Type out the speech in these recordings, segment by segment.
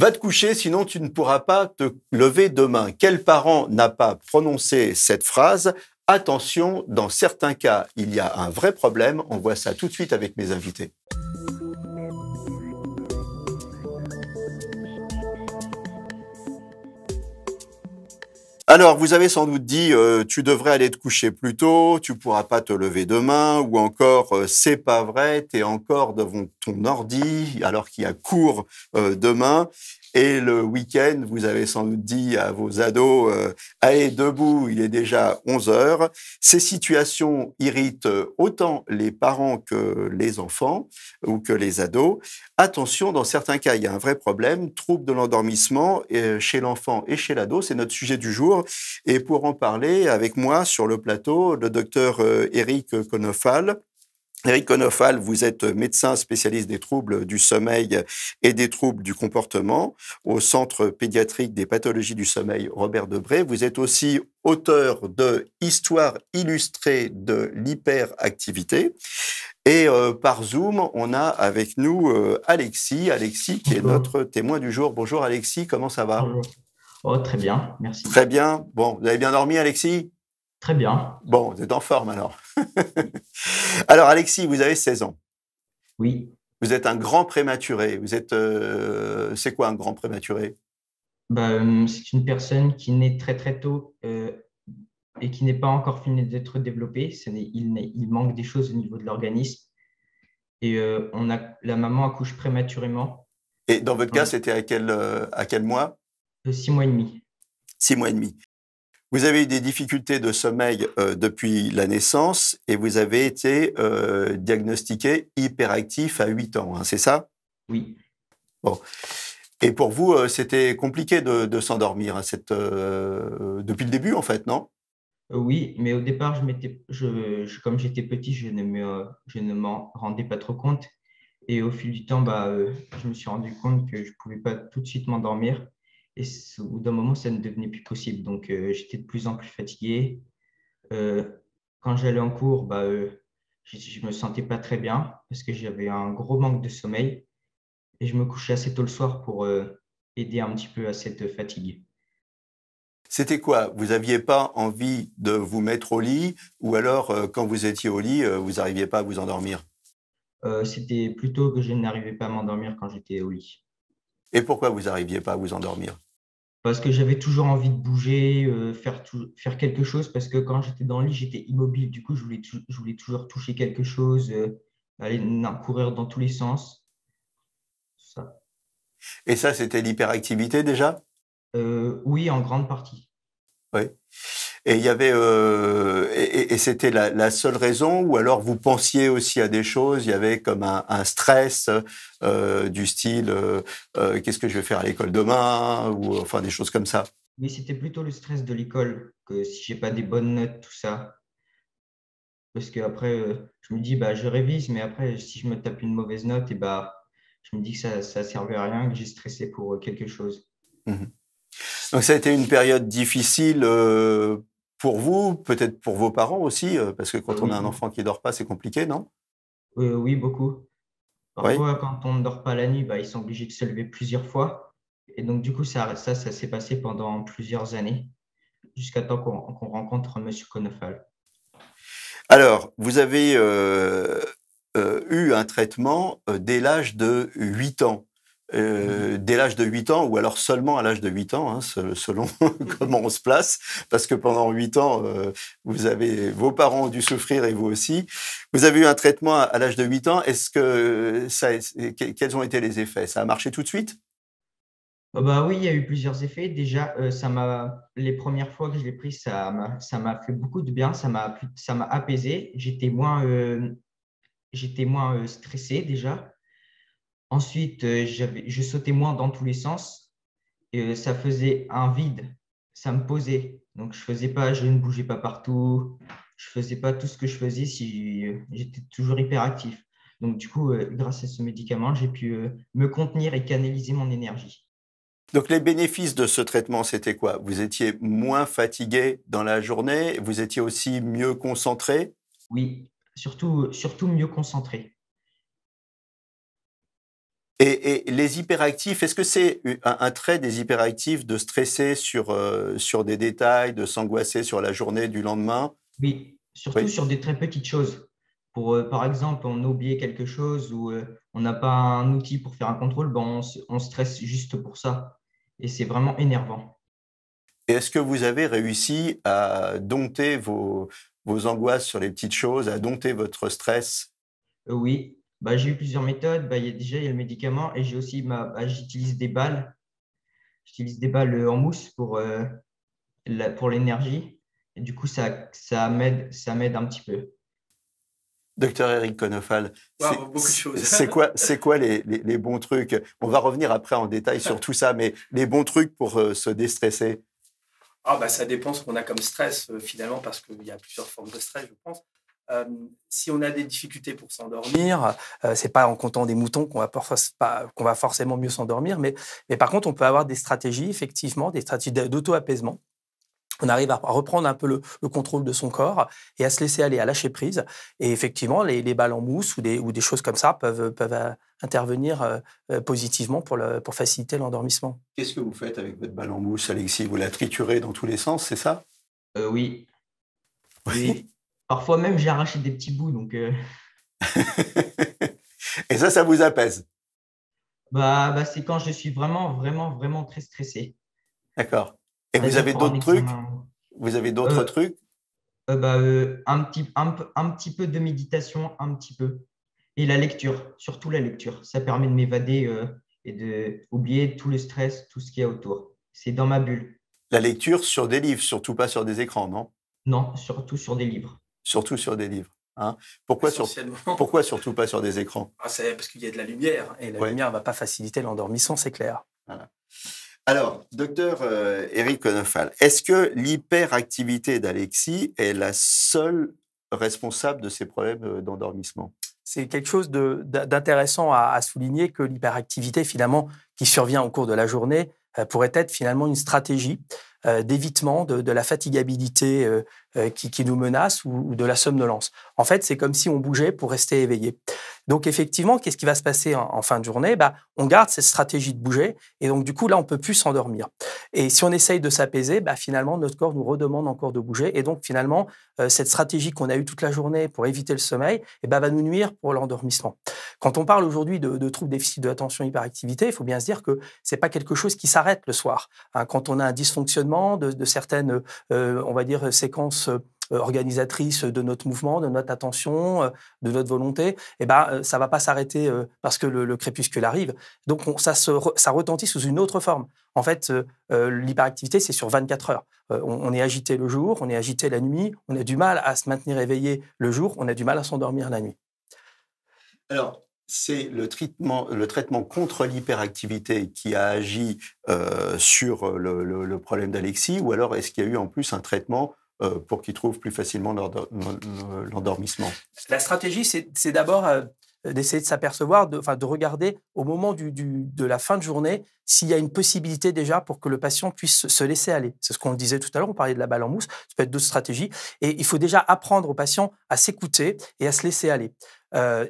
Va te coucher, sinon tu ne pourras pas te lever demain. Quel parent n'a pas prononcé cette phrase? Attention, dans certains cas, il y a un vrai problème. On voit ça tout de suite avec mes invités. Alors, vous avez sans doute dit, tu devrais aller te coucher plus tôt, tu pourras pas te lever demain, ou encore, c'est pas vrai, tu es encore devant ton ordi alors qu'il y a cours demain. Et le week-end, vous avez sans doute dit à vos ados, allez debout, il est déjà 11 heures. Ces situations irritent autant les parents que les enfants ou que les ados. Attention, dans certains cas, il y a un vrai problème, trouble de l'endormissement chez l'enfant et chez l'ado, c'est notre sujet du jour. Et pour en parler avec moi sur le plateau, le docteur Éric Konofal. Éric Konofal, vous êtes médecin spécialiste des troubles du sommeil et des troubles du comportement au Centre pédiatrique des pathologies du sommeil Robert Debré. Vous êtes aussi auteur de Histoire illustrée de l'hyperactivité. Et par Zoom, on a avec nous Alexis. Alexis qui est notre témoin du jour. Bonjour Alexis, comment ça va? Bonjour. Oh, très bien, merci. Très bien. Bon, vous avez bien dormi Alexis? Très bien, Bon, vous êtes en forme alors. Alors Alexis, vous avez 16 ans. oui. Vous êtes un grand prématuré. Vous êtes, c'est quoi un grand prématuré? C'est une personne qui naît très très tôt et qui n'est pas encore fini d'être développée. Il manque des choses au niveau de l'organisme. Et la maman accouche prématurément, Et dans votre cas, dans c'était à quel mois? 6 mois et demi. 6 mois et demi. Vous avez eu des difficultés de sommeil depuis la naissance et vous avez été diagnostiqué hyperactif à 8 ans, hein, c'est ça? Oui. Bon. Et pour vous, c'était compliqué de s'endormir hein, depuis le début, en fait, non? Oui, mais au départ, comme j'étais petit, je ne m'en rendais pas trop compte. Et au fil du temps, je me suis rendu compte que je ne pouvais pas tout de suite m'endormir. Et au bout d'un moment, ça ne devenait plus possible. Donc, j'étais de plus en plus fatigué. Euh, Quand j'allais en cours, je ne me sentais pas très bien parce que j'avais un gros manque de sommeil. Et je me couchais assez tôt le soir pour aider un petit peu à cette fatigue. C'était quoi? Vous aviez pas envie de vous mettre au lit ou alors, quand vous étiez au lit, vous n'arriviez pas à vous endormir? C'était plutôt que je n'arrivais pas à m'endormir quand j'étais au lit. Et pourquoi vous n'arriviez pas à vous endormir? Parce que j'avais toujours envie de bouger, faire quelque chose, parce que quand j'étais dans le lit, j'étais immobile. Du coup, je voulais toujours toucher quelque chose, aller courir dans tous les sens. Ça. Et ça, c'était l'hyperactivité déjà? Oui, en grande partie. Oui. Et il y avait et c'était la seule raison ou alors vous pensiez aussi à des choses, il y avait comme un stress du style qu'est-ce que je vais faire à l'école demain ou enfin des choses comme ça. Mais c'était plutôt le stress de l'école que si j'ai pas des bonnes notes, tout ça. Parce que après, je me dis, je révise, mais après, si je me tape une mauvaise note, je me dis que ça ne servait à rien, que j'ai stressé pour quelque chose. Mhm. Donc ça a été une période difficile pour vous, peut-être pour vos parents aussi, parce que quand on a Oui, un enfant qui dort pas, c'est compliqué, non? oui, beaucoup. Oui. Parfois, quand on ne dort pas la nuit, ils sont obligés de se lever plusieurs fois. Et donc, du coup, ça s'est passé pendant plusieurs années, jusqu'à temps qu'on rencontre Monsieur Konofal. Alors, vous avez eu un traitement dès l'âge de 8 ans. Oui, Dès l'âge de 8 ans, ou alors seulement à l'âge de 8 ans, hein, selon comment on se place, parce que pendant 8 ans, vos parents ont dû souffrir et vous aussi. Vous avez eu un traitement à l'âge de 8 ans. Est-ce que quels ont été les effets? Ça a marché tout de suite? Oui, il y a eu plusieurs effets. Déjà, les premières fois que je l'ai pris, ça m'a fait beaucoup de bien. Ça m'a apaisé. J'étais moins stressé déjà. Ensuite, je sautais moins dans tous les sens. Et, ça faisait un vide. Ça me posait. Donc, je ne bougeais pas partout. Je faisais pas tout ce que je faisais si j'étais toujours hyperactif. Donc, du coup, grâce à ce médicament, j'ai pu me contenir et canaliser mon énergie. Donc les bénéfices de ce traitement, c'était quoi? Vous étiez moins fatigué dans la journée, vous étiez aussi mieux concentré? Oui, surtout mieux concentré. Et les hyperactifs, est-ce que c'est un trait des hyperactifs de stresser sur des détails, de s'angoisser sur la journée du lendemain? Oui, surtout Oui. sur des très petites choses. Par exemple, on a oublié quelque chose ou on n'a pas un outil pour faire un contrôle, ben on stresse juste pour ça. Et c'est vraiment énervant. Et est-ce que vous avez réussi à dompter vos angoisses sur les petites choses, à dompter votre stress? Oui, bah, j'ai eu plusieurs méthodes. Bah, déjà, il y a le médicament et j'ai aussi j'utilise des balles. J'utilise des balles en mousse pour l'énergie. Et du coup, ça m'aide un petit peu. Docteur Eric Konofal, Wow, beaucoup de choses. c'est quoi les bons trucs? On va revenir après en détail sur tout ça, mais les bons trucs pour se déstresser. Ah bah, ça dépend ce qu'on a comme stress finalement parce qu'il y a plusieurs formes de stress, je pense. Euh, Si on a des difficultés pour s'endormir, c'est pas en comptant des moutons qu'on va forcément mieux s'endormir, mais par contre on peut avoir des stratégies effectivement, des stratégies d'auto-apaisement. On arrive à reprendre un peu le contrôle de son corps et à se laisser aller, à lâcher prise. Et effectivement, les balles en mousse ou des choses comme ça peuvent intervenir positivement pour faciliter l'endormissement. Qu'est-ce que vous faites avec votre balle en mousse, Alexis? Vous la triturez dans tous les sens, c'est ça? Oui, Oui. oui. Parfois même, j'ai arraché des petits bouts. Donc, Et ça vous apaise. c'est quand je suis vraiment, vraiment, vraiment très stressé. D'accord. Et vous C'est-à-dire avez pour un d'autres trucs? examen. Vous avez d'autres Euh, trucs? un petit peu de méditation, un petit peu. Et la lecture, surtout la lecture. Ça permet de m'évader et d'oublier tout le stress, tout ce qu'il y a autour. C'est dans ma bulle. La lecture sur des livres, surtout pas sur des écrans, non? Non, surtout sur des livres. Surtout sur des livres. Hein? essentiellement. Pourquoi surtout pas sur des écrans? Ah, c'est parce qu'il y a de la lumière et la Ouais. lumière ne va pas faciliter l'endormissement, c'est clair. Voilà. Alors, docteur Eric Konofal, est-ce que l'hyperactivité d'Alexis est la seule responsable de ces problèmes d'endormissement? C'est quelque chose d'intéressant à souligner que l'hyperactivité, finalement, qui survient au cours de la journée, pourrait être finalement une stratégie d'évitement de la fatigabilité qui nous menace ou de la somnolence. En fait, c'est comme si on bougeait pour rester éveillé. Donc, effectivement, qu'est-ce qui va se passer en fin de journée? On garde cette stratégie de bouger et donc, du coup, là, on ne peut plus s'endormir. Et si on essaye de s'apaiser, finalement, notre corps nous redemande encore de bouger. Et donc, finalement, cette stratégie qu'on a eue toute la journée pour éviter le sommeil va nous nuire pour l'endormissement. Quand on parle aujourd'hui de troubles déficit de l'attention hyperactivité, il faut bien se dire que ce n'est pas quelque chose qui s'arrête le soir. Hein, quand on a un dysfonctionnement de certaines, on va dire, séquences organisatrices de notre mouvement, de notre attention, de notre volonté, ça ne va pas s'arrêter parce que le crépuscule arrive. Donc, ça retentit sous une autre forme. En fait, l'hyperactivité, c'est sur 24 heures. On est agité le jour, on est agité la nuit, on a du mal à se maintenir éveillé le jour, on a du mal à s'endormir la nuit. Alors, c'est le traitement contre l'hyperactivité qui a agi sur le problème d'Alexis, ou alors est-ce qu'il y a eu en plus un traitement pour qu'il trouve plus facilement l'endormissement? La stratégie, c'est d'abord d'essayer de s'apercevoir, de regarder au moment de la fin de journée s'il y a une possibilité déjà pour que le patient puisse se laisser aller. C'est ce qu'on disait tout à l'heure, on parlait de la balle en mousse, ça peut être d'autres stratégies. Et il faut déjà apprendre au patient à s'écouter et à se laisser aller.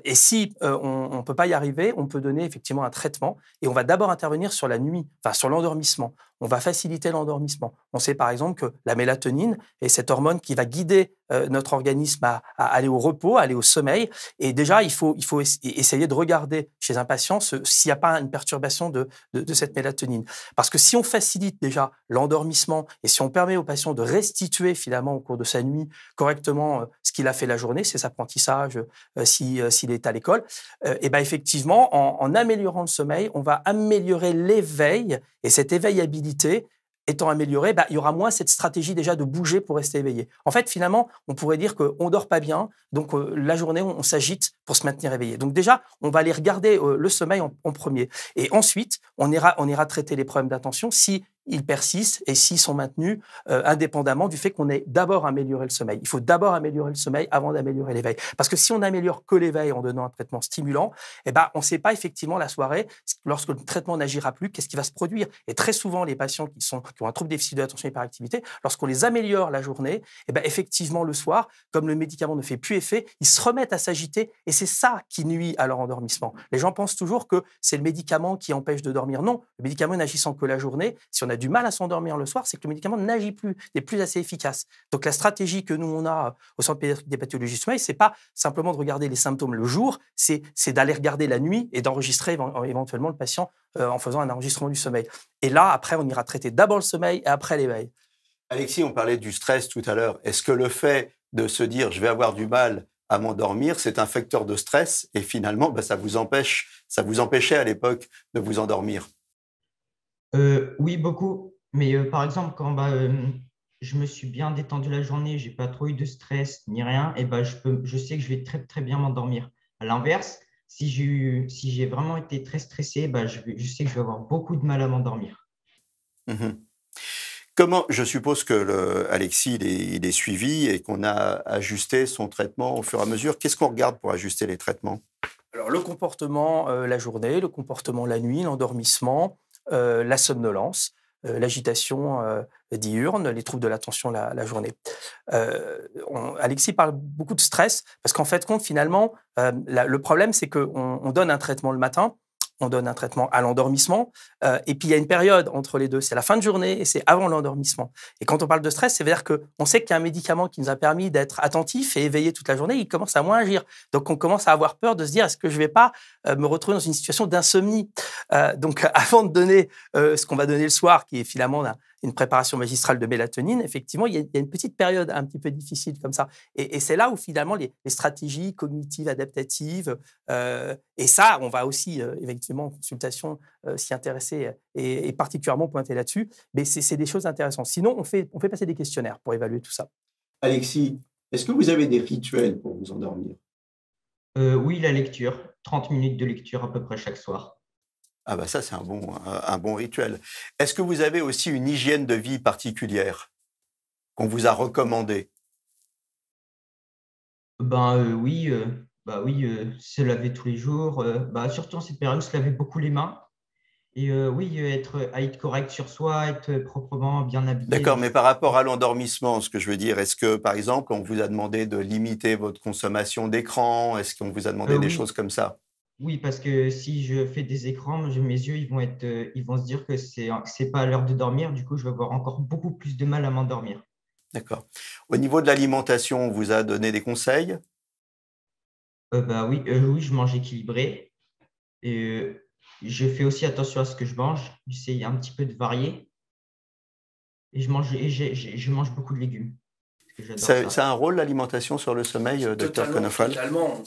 Et si on ne peut pas y arriver, on peut donner effectivement un traitement et on va d'abord intervenir sur la nuit, sur l'endormissement. On va faciliter l'endormissement. On sait par exemple que la mélatonine est cette hormone qui va guider notre organisme à aller au repos, à aller au sommeil. Et déjà, il faut essayer de regarder chez un patient s'il n'y a pas une perturbation de cette mélatonine. Parce que si on facilite déjà l'endormissement et si on permet au patient de restituer finalement au cours de sa nuit correctement ce qu'il a fait la journée, ses apprentissages, s'il est à l'école, effectivement, en améliorant le sommeil, on va améliorer l'éveil et cette éveillabilité étant améliorée, il y aura moins cette stratégie déjà de bouger pour rester éveillé. En fait, finalement, on pourrait dire qu'on ne dort pas bien, donc la journée, on s'agite pour se maintenir éveillé. Donc déjà, on va aller regarder le sommeil en premier. Et ensuite, on ira traiter les problèmes d'attention si ils persistent et s'ils sont maintenus indépendamment du fait qu'on ait d'abord amélioré le sommeil. Il faut d'abord améliorer le sommeil avant d'améliorer l'éveil. Parce que si on améliore que l'éveil en donnant un traitement stimulant, eh ben, on ne sait pas effectivement la soirée, lorsque le traitement n'agira plus, qu'est-ce qui va se produire. Et très souvent, les patients qui ont un trouble déficit de l'attention et hyperactivité, lorsqu'on les améliore la journée, eh ben, effectivement, le soir, comme le médicament ne fait plus effet, ils se remettent à s'agiter et c'est ça qui nuit à leur endormissement. Les gens pensent toujours que c'est le médicament qui empêche de dormir. Non, le médicament n'agissant que la journée, si on a du mal à s'endormir le soir, c'est que le médicament n'agit plus, n'est plus assez efficace. Donc la stratégie que nous on a au Centre pédiatrique des pathologies du sommeil, c'est pas simplement de regarder les symptômes le jour, c'est d'aller regarder la nuit et d'enregistrer éventuellement le patient en faisant un enregistrement du sommeil. Et là, après, on ira traiter d'abord le sommeil et après l'éveil. Alexis, on parlait du stress tout à l'heure. Est-ce que le fait de se dire je vais avoir du mal à m'endormir, c'est un facteur de stress et finalement, ça vous empêchait à l'époque de vous endormir? Oui, beaucoup. Mais par exemple, quand je me suis bien détendu la journée, j'ai pas trop eu de stress ni rien, et je sais que je vais très, très bien m'endormir. À l'inverse, si j'ai vraiment été très stressé, je sais que je vais avoir beaucoup de mal à m'endormir. Mhm. Je suppose que Alexis, il est suivi et qu'on a ajusté son traitement au fur et à mesure. Qu'est-ce qu'on regarde pour ajuster les traitements? Alors, le comportement la journée, le comportement la nuit, l'endormissement, la somnolence, l'agitation diurne, les troubles de l'attention la journée. Alexis parle beaucoup de stress parce qu'en fait, finalement, le problème, c'est qu'on donne un traitement le matin, on donne un traitement à l'endormissement, et puis il y a une période entre les deux, c'est la fin de journée et c'est avant l'endormissement. Et quand on parle de stress, c'est-à-dire qu'on sait qu'il y a un médicament qui nous a permis d'être attentif et éveillé toute la journée, il commence à moins agir. Donc on commence à avoir peur de se dire, est-ce que je ne vais pas me retrouver dans une situation d'insomnie? Donc avant de donner ce qu'on va donner le soir, qui est finalement une préparation magistrale de mélatonine, effectivement, il y a une petite période un petit peu difficile comme ça. Et c'est là où finalement les stratégies cognitives, adaptatives, et ça, on va aussi effectivement en consultation s'y intéresser et particulièrement pointer là-dessus. Mais c'est des choses intéressantes. Sinon, on fait passer des questionnaires pour évaluer tout ça. Alexis, est-ce que vous avez des rituels pour vous endormir? Oui, la lecture, 30 minutes de lecture à peu près chaque soir. Ah ça, c'est un bon rituel. Est-ce que vous avez aussi une hygiène de vie particulière qu'on vous a recommandée? Oui, se laver tous les jours, surtout en cette période, se laver beaucoup les mains. Et oui, être correct sur soi, être proprement bien habillé. D'accord, mais par rapport à l'endormissement, ce que je veux dire, est-ce que, par exemple, on vous a demandé de limiter votre consommation d'écran? Est-ce qu'on vous a demandé des choses comme ça? Oui, parce que si je fais des écrans, mes yeux, ils vont se dire que c'est pas l'heure de dormir. Du coup, je vais avoir encore beaucoup plus de mal à m'endormir. D'accord. Au niveau de l'alimentation, on vous a donné des conseils? Oui, je mange équilibré. Et je fais aussi attention à ce que je mange. J'essaye un petit peu de varier. Et je mange beaucoup de légumes. Parce que j'adore ça. Ça a un rôle, l'alimentation, sur le sommeil, docteur Konofal? Totalement.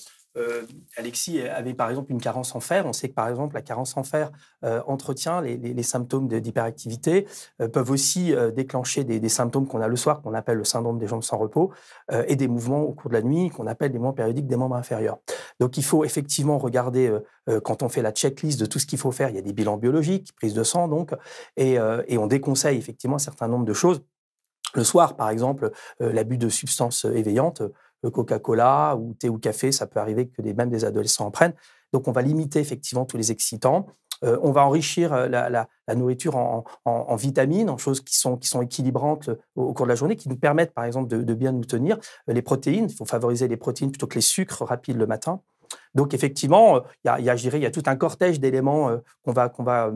Alexis avait par exemple une carence en fer. On sait que par exemple la carence en fer entretient les symptômes d'hyperactivité, peuvent aussi déclencher des symptômes qu'on a le soir, qu'on appelle le syndrome des jambes sans repos, et des mouvements au cours de la nuit qu'on appelle des mouvements périodiques des membres inférieurs. Donc il faut effectivement regarder, quand on fait la checklist de tout ce qu'il faut faire, il y a des bilans biologiques, prise de sang donc, et on déconseille effectivement un certain nombre de choses. Le soir, par exemple, l'abus de substances éveillantes, Coca-Cola ou thé ou café, ça peut arriver que même des adolescents en prennent. Donc, on va limiter effectivement tous les excitants. On va enrichir la nourriture en vitamines, en choses qui sont équilibrantes au cours de la journée, qui nous permettent, par exemple, de bien nous tenir. Les protéines, il faut favoriser les protéines plutôt que les sucres rapides le matin. Donc, effectivement, il y a tout un cortège d'éléments qu'on va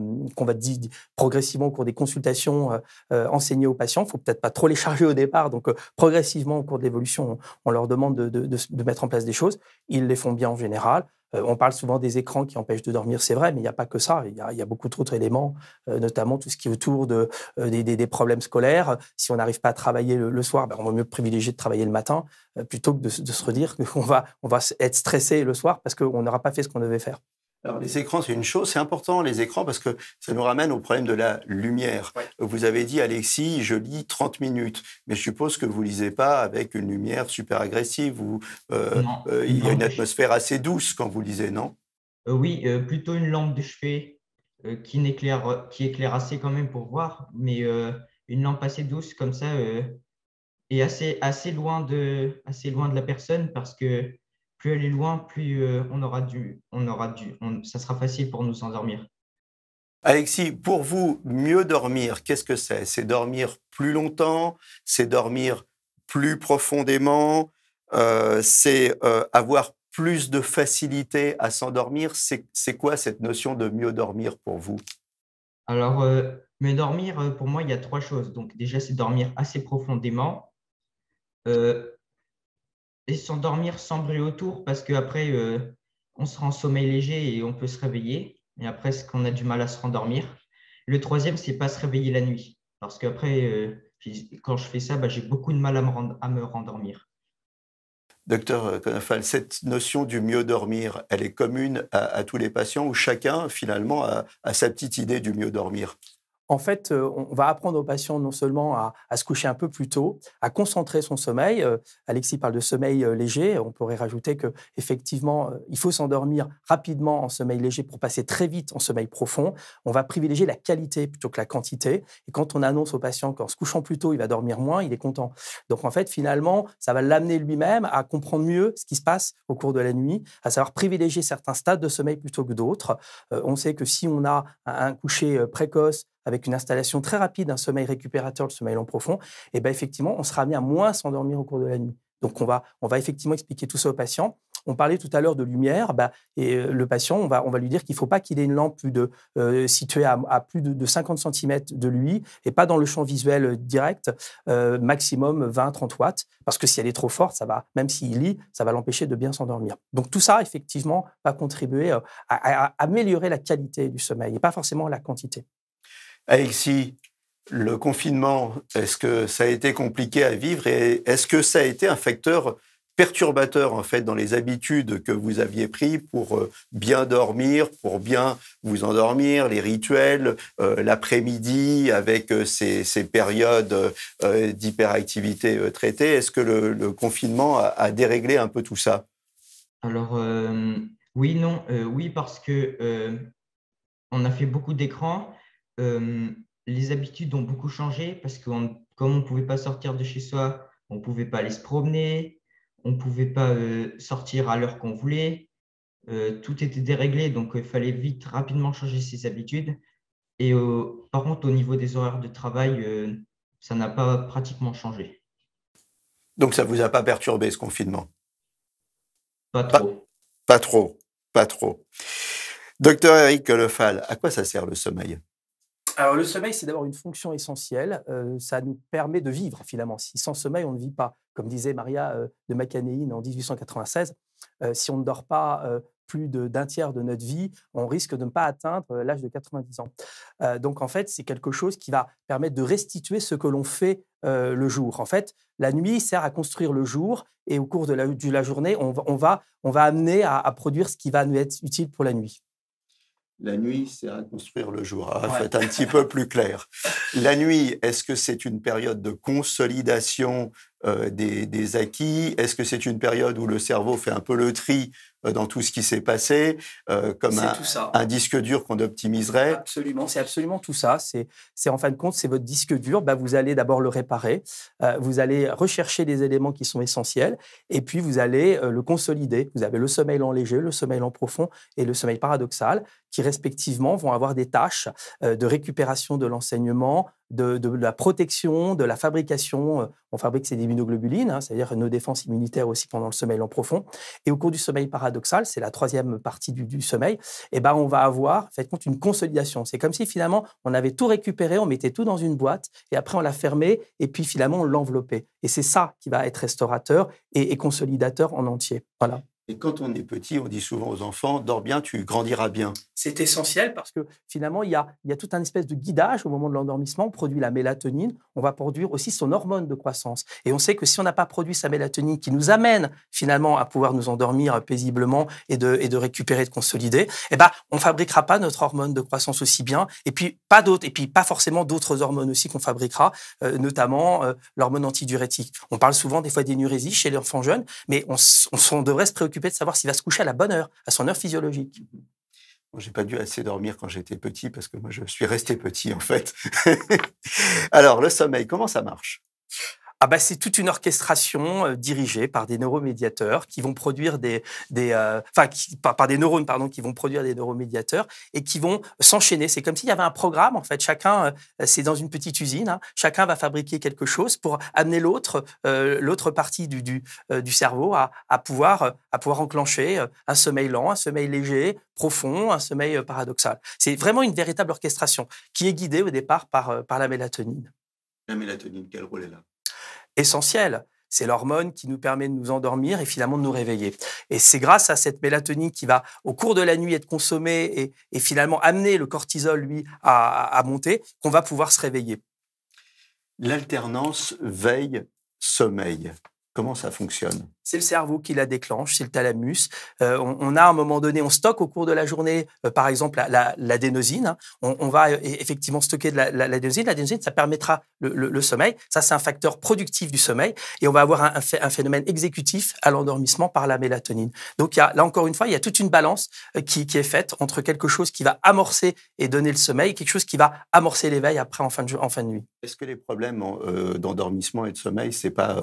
progressivement au cours des consultations enseigner aux patients. Il ne faut peut-être pas trop les charger au départ. Donc, progressivement, au cours de l'évolution, on leur demande de mettre en place des choses. Ils les font bien en général. On parle souvent des écrans qui empêchent de dormir, c'est vrai, mais il n'y a pas que ça. Il y a beaucoup d'autres éléments, notamment tout ce qui est autour des problèmes scolaires. Si on n'arrive pas à travailler le soir, on va mieux privilégier de travailler le matin plutôt que de se redire qu'on va être stressé le soir parce qu'on n'aura pas fait ce qu'on devait faire. Alors, les écrans, c'est une chose, c'est important, les écrans, parce que ça nous ramène au problème de la lumière. Ouais. Vous avez dit, Alexis, je lis 30 minutes, mais je suppose que vous ne lisez pas avec une lumière super agressive, ou il y a une atmosphère assez douce quand vous lisez, non? Oui, plutôt une lampe de chevet qui éclaire assez quand même pour voir, mais une lampe assez douce comme ça et assez loin de la personne parce que plus elle est loin, plus ça sera facile pour nous endormir. Alexis, pour vous, mieux dormir, qu'est-ce que c'est? C'est dormir plus longtemps, c'est dormir plus profondément, c'est avoir plus de facilité à s'endormir. C'est quoi cette notion de mieux dormir pour vous? Alors, mais dormir, pour moi, il y a trois choses. Donc, déjà, c'est dormir assez profondément euh, et s'endormir sans bruit autour parce qu'après, on sera en sommeil léger et on peut se réveiller. Et après, qu'on a du mal à se rendormir. Le troisième, c'est pas se réveiller la nuit. Parce qu'après, quand je fais ça, bah, j'ai beaucoup de mal à me rendormir. Docteur Konofal, cette notion du mieux dormir, elle est commune à tous les patients ou chacun, finalement, a sa petite idée du mieux dormir? En fait, on va apprendre aux patients non seulement à se coucher un peu plus tôt, à concentrer son sommeil. Alexis parle de sommeil léger. On pourrait rajouter qu'effectivement, il faut s'endormir rapidement en sommeil léger pour passer très vite en sommeil profond. On va privilégier la qualité plutôt que la quantité. Et quand on annonce au patient qu'en se couchant plus tôt, il va dormir moins, il est content. Donc en fait, finalement, ça va l'amener lui-même à comprendre mieux ce qui se passe au cours de la nuit, à savoir privilégier certains stades de sommeil plutôt que d'autres. On sait que si on a un coucher précoce, avec une installation très rapide d'un sommeil récupérateur, le sommeil lent profond, et ben effectivement, on sera amené à moins s'endormir au cours de la nuit. Donc, on va effectivement expliquer tout ça au patient. On parlait tout à l'heure de lumière, et le patient, on va lui dire qu'il ne faut pas qu'il ait une lampe située à plus de 50 cm de lui et pas dans le champ visuel direct, maximum 20-30 watts, parce que si elle est trop forte, ça va, même s'il lit, ça va l'empêcher de bien s'endormir. Donc tout ça, effectivement, va contribuer à améliorer la qualité du sommeil et pas forcément la quantité. Alexis, le confinement, est-ce que ça a été compliqué à vivre et est-ce que ça a été un facteur perturbateur en fait dans les habitudes que vous aviez pris pour bien dormir, pour bien vous endormir, les rituels, l'après-midi avec ces périodes d'hyperactivité traitées? Est-ce que le confinement a déréglé un peu tout ça? Alors, oui, non, oui, parce que on a fait beaucoup d'écrans. Les habitudes ont beaucoup changé parce que comme on ne pouvait pas sortir de chez soi, on ne pouvait pas aller se promener, on ne pouvait pas sortir à l'heure qu'on voulait. Tout était déréglé, donc il fallait vite, rapidement changer ses habitudes. Et par contre, au niveau des horaires de travail, ça n'a pas pratiquement changé. Donc ça vous a pas perturbé ce confinement? Pas Pas, trop. pas trop, pas trop. Docteur Eric Lefal, à quoi ça sert le sommeil? Alors, le sommeil, c'est d'abord une fonction essentielle. Ça nous permet de vivre, finalement. Si sans sommeil, on ne vit pas. Comme disait Maria de Macanéine en 1896, si on ne dort pas plus d'un tiers de notre vie, on risque de ne pas atteindre l'âge de 90 ans. Donc, en fait, c'est quelque chose qui va permettre de restituer ce que l'on fait le jour. En fait, la nuit sert à construire le jour et au cours de la journée, on va amener à produire ce qui va nous être utile pour la nuit. La nuit, c'est à construire le jour. Il faut Ouais. être un petit peu plus clair. La nuit, est-ce que c'est une période de consolidation des acquis? Est-ce que c'est une période où le cerveau fait un peu le tri dans tout ce qui s'est passé, comme un disque dur qu'on optimiserait? Absolument, c'est absolument tout ça. C'est en fin de compte, c'est votre disque dur. Vous allez d'abord le réparer, vous allez rechercher les éléments qui sont essentiels, et puis vous allez le consolider. Vous avez le sommeil lent léger, le sommeil lent profond et le sommeil paradoxal, qui respectivement vont avoir des tâches de récupération de l'enseignement, de la protection, de la fabrication. On fabrique ces immunoglobulines, c'est-à-dire nos défenses immunitaires aussi pendant le sommeil lent profond. Et au cours du sommeil paradoxal, c'est la troisième partie du sommeil, et on va avoir, faites compte, une consolidation. C'est comme si finalement, on avait tout récupéré, on mettait tout dans une boîte, et après on l'a fermé, et puis finalement on l'enveloppait. Et c'est ça qui va être restaurateur et consolidateur en entier. Voilà. Et quand on est petit, on dit souvent aux enfants, dors bien, tu grandiras bien. C'est essentiel parce que finalement, il y a tout un espèce de guidage au moment de l'endormissement. On produit la mélatonine, on va produire aussi son hormone de croissance. Et on sait que si on n'a pas produit sa mélatonine qui nous amène finalement à pouvoir nous endormir paisiblement et de récupérer, de consolider, on ne fabriquera pas notre hormone de croissance aussi bien. Et puis, pas forcément d'autres hormones aussi qu'on fabriquera, notamment l'hormone antidiurétique. On parle souvent des fois d'énurésie chez l'enfant jeune, mais on devrait se préoccuper de savoir s'il va se coucher à la bonne heure, à son heure physiologique. J'ai pas dû assez dormir quand j'étais petit parce que moi, je suis resté petit, en fait. Alors, le sommeil, comment ça marche? Ah bah, c'est toute une orchestration dirigée par des neuromédiateurs qui vont produire par des neurones pardon qui vont produire des neuromédiateurs et qui vont s'enchaîner. C'est comme s'il y avait un programme en fait. Chacun, c'est dans une petite usine. Hein, chacun va fabriquer quelque chose pour amener l'autre partie du cerveau à pouvoir enclencher un sommeil lent, un sommeil léger, profond, un sommeil paradoxal. C'est vraiment une véritable orchestration qui est guidée au départ par la mélatonine. La mélatonine, quel rôle elle a? Essentiel. C'est l'hormone qui nous permet de nous endormir et finalement de nous réveiller. Et c'est grâce à cette mélatonine qui va, au cours de la nuit, être consommée et finalement amener le cortisol, lui, à monter, qu'on va pouvoir se réveiller. L'alternance veille-sommeil, comment ça fonctionne? C'est le cerveau qui la déclenche, c'est le thalamus. On a à un moment donné, on stocke au cours de la journée, par exemple, l'adénosine. Hein. On va effectivement stocker de l'adénosine. L'adénosine, ça permettra le sommeil. Ça, c'est un facteur productif du sommeil. Et on va avoir un phénomène exécutif à l'endormissement par la mélatonine. Donc, là encore une fois, il y a toute une balance qui est faite entre quelque chose qui va amorcer et donner le sommeil et quelque chose qui va amorcer l'éveil après en fin de nuit. Est-ce que les problèmes d'endormissement et de sommeil, c'est pas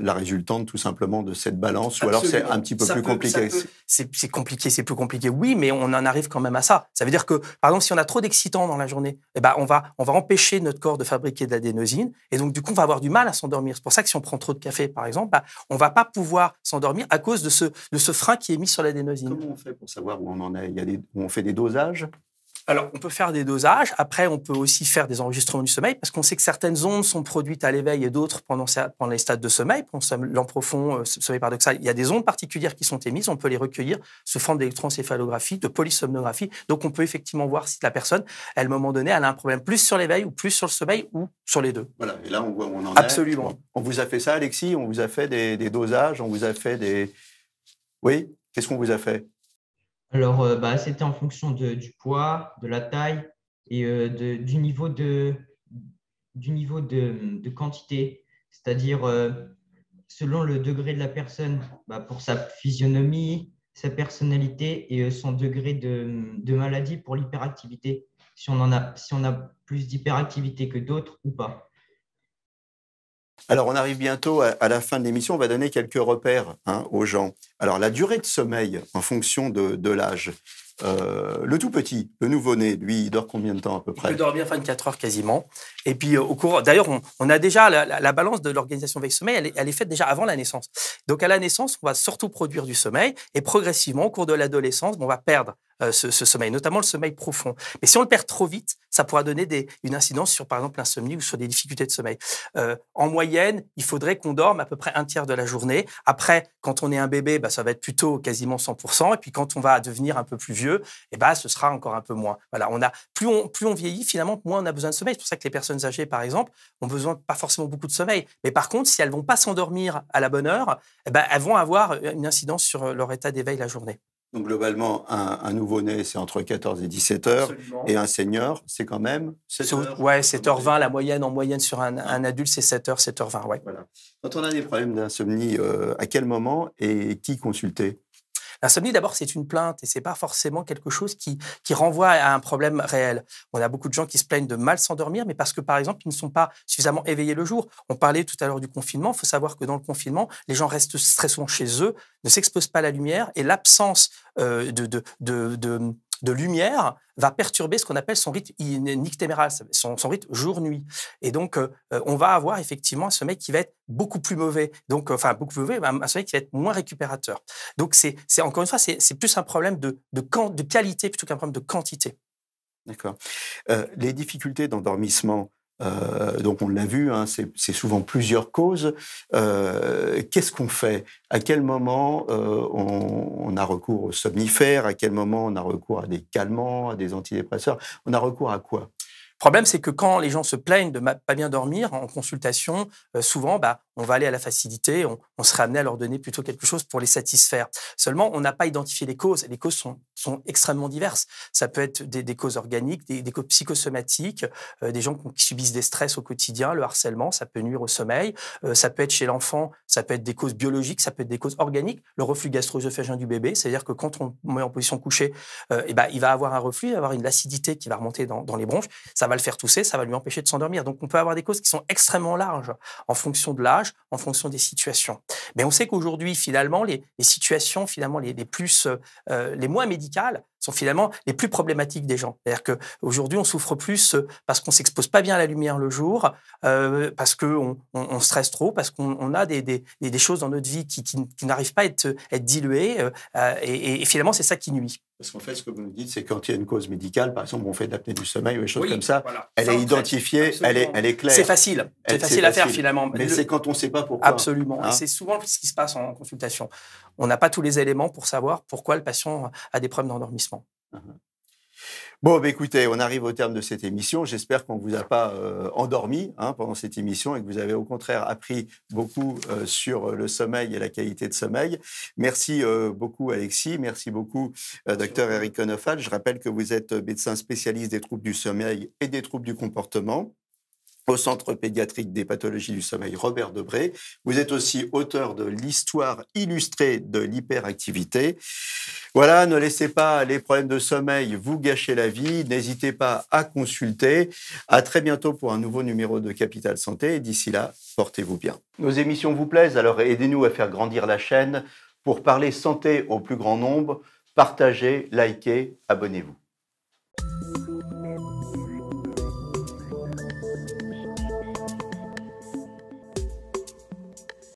la résultante tout simplement de cette balance, ou alors c'est un petit peu plus compliqué? C'est compliqué, c'est plus compliqué, oui, mais on en arrive quand même à ça. Ça veut dire que, par exemple, si on a trop d'excitants dans la journée, eh ben, on va empêcher notre corps de fabriquer de l'adénosine, et donc du coup, on va avoir du mal à s'endormir. C'est pour ça que si on prend trop de café, par exemple, bah, on va pas pouvoir s'endormir à cause de ce frein qui est mis sur l'adénosine. Comment on fait pour savoir où on en est? On fait des dosages? Alors, on peut faire des dosages. Après, on peut aussi faire des enregistrements du sommeil parce qu'on sait que certaines ondes sont produites à l'éveil et d'autres pendant les stades de sommeil. Pendant sommeil profond, sommeil paradoxal, il y a des ondes particulières qui sont émises. On peut les recueillir sous forme d'électroencéphalographie, de polysomnographie. Donc, on peut effectivement voir si la personne, à un moment donné, elle a un problème plus sur l'éveil ou plus sur le sommeil ou sur les deux. Voilà, et là, on voit où on en Absolument. est. Absolument. On vous a fait ça, Alexis? On vous a fait des dosages? On vous a fait des... Oui? Qu'est-ce qu'on vous a fait? Alors, c'était en fonction du poids, de la taille et du niveau de quantité. C'est-à-dire, selon le degré de la personne, pour sa physionomie, sa personnalité et son degré de maladie pour l'hyperactivité, si on a plus d'hyperactivité que d'autres ou pas. Alors, on arrive bientôt à la fin de l'émission. On va donner quelques repères aux gens. Alors, la durée de sommeil en fonction de l'âge. Le tout petit, le nouveau-né, lui, il dort combien de temps à peu près? Il peut dormir 24 heures quasiment. Et puis, au cours, d'ailleurs, on a déjà la balance de l'organisation veille-sommeil, elle est faite déjà avant la naissance. Donc, à la naissance, on va surtout produire du sommeil et progressivement, au cours de l'adolescence, on va perdre ce sommeil, notamment le sommeil profond. Mais si on le perd trop vite, ça pourra donner une incidence sur, par exemple, l'insomnie ou sur des difficultés de sommeil. En moyenne, il faudrait qu'on dorme à peu près un tiers de la journée. Après, quand on est un bébé, ça va être plutôt quasiment 100%. Et puis, quand on va devenir un peu plus vieux, ce sera encore un peu moins. Voilà, plus on vieillit, finalement, moins on a besoin de sommeil. C'est pour ça que les personnes âgées, par exemple, ont besoin pas forcément beaucoup de sommeil. Mais par contre, si elles vont pas s'endormir à la bonne heure, elles vont avoir une incidence sur leur état d'éveil la journée. Donc, globalement, un nouveau-né, c'est entre 14 et 17 heures. Absolument. Et un senior, c'est quand même 7 heures. Ouais, 7h20, la moyenne, en moyenne, sur un adulte, c'est 7h, 7h20, ouais. Voilà. Quand on a des problèmes d'insomnie, à quel moment et qui consulter? L'insomnie, d'abord, c'est une plainte et c'est pas forcément quelque chose qui renvoie à un problème réel. On a beaucoup de gens qui se plaignent de mal s'endormir, mais parce que, par exemple, ils ne sont pas suffisamment éveillés le jour. On parlait tout à l'heure du confinement. Il faut savoir que dans le confinement, les gens restent très souvent chez eux, ne s'exposent pas à la lumière et l'absence de lumière va perturber ce qu'on appelle son rythme nictéméral, son rythme jour-nuit. Et donc, on va avoir effectivement un sommeil qui va être beaucoup plus mauvais. Donc, beaucoup plus mauvais, un sommeil qui va être moins récupérateur. Donc, c'est encore une fois, c'est plus un problème de qualité plutôt qu'un problème de quantité. D'accord. Les difficultés d'endormissement, donc on l'a vu, c'est souvent plusieurs causes. Qu'est-ce qu'on fait? À quel moment on a recours aux somnifères? À quel moment on a recours à des calmants, à des antidépresseurs? On a recours à quoi? problème, c'est que quand les gens se plaignent de pas bien dormir en consultation, souvent, on va aller à la facilité, on serait amené à leur donner plutôt quelque chose pour les satisfaire. Seulement, on n'a pas identifié les causes. Les causes sont extrêmement diverses. Ça peut être des causes organiques, des causes psychosomatiques, des gens qui subissent des stress au quotidien, le harcèlement, ça peut nuire au sommeil. Ça peut être chez l'enfant, ça peut être des causes biologiques, ça peut être des causes organiques. Le reflux gastro-œsophagien du bébé, c'est-à-dire que quand on met en position couchée, il va avoir un reflux, il va avoir une acidité qui va remonter dans les bronches, ça va le faire tousser, ça va lui empêcher de s'endormir. Donc, on peut avoir des causes qui sont extrêmement larges en fonction de l'âge, en fonction des situations. Mais on sait qu'aujourd'hui, finalement, les situations finalement les moins médicales sont finalement les plus problématiques des gens. C'est-à-dire qu'aujourd'hui, on souffre plus parce qu'on s'expose pas bien à la lumière le jour, parce qu'on stresse trop, parce qu'on a des choses dans notre vie qui n'arrivent pas à être diluées, et finalement, c'est ça qui nuit. Parce qu'en fait, ce que vous nous dites, c'est quand il y a une cause médicale, par exemple, on fait de l'apnée du sommeil ou des choses comme ça, voilà. Elle est identifiée, elle est claire. C'est facile. C'est facile à faire finalement. Mais c'est quand on ne sait pas pourquoi. Absolument. Et c'est souvent ce qui se passe en consultation. On n'a pas tous les éléments pour savoir pourquoi le patient a des problèmes d'endormissement. Bon, écoutez, on arrive au terme de cette émission. J'espère qu'on ne vous a pas endormi pendant cette émission et que vous avez au contraire appris beaucoup sur le sommeil et la qualité de sommeil. Merci beaucoup, Alexis. Merci beaucoup, Dr Eric Konofal. Je rappelle que vous êtes médecin spécialiste des troubles du sommeil et des troubles du comportement au Centre pédiatrique des pathologies du sommeil Robert Debré. Vous êtes aussi auteur de l'histoire illustrée de l'hyperactivité. Voilà, ne laissez pas les problèmes de sommeil vous gâcher la vie. N'hésitez pas à consulter. À très bientôt pour un nouveau numéro de Capital Santé. Et d'ici là, portez-vous bien. Nos émissions vous plaisent, alors aidez-nous à faire grandir la chaîne. Pour parler santé au plus grand nombre, partagez, likez, abonnez-vous.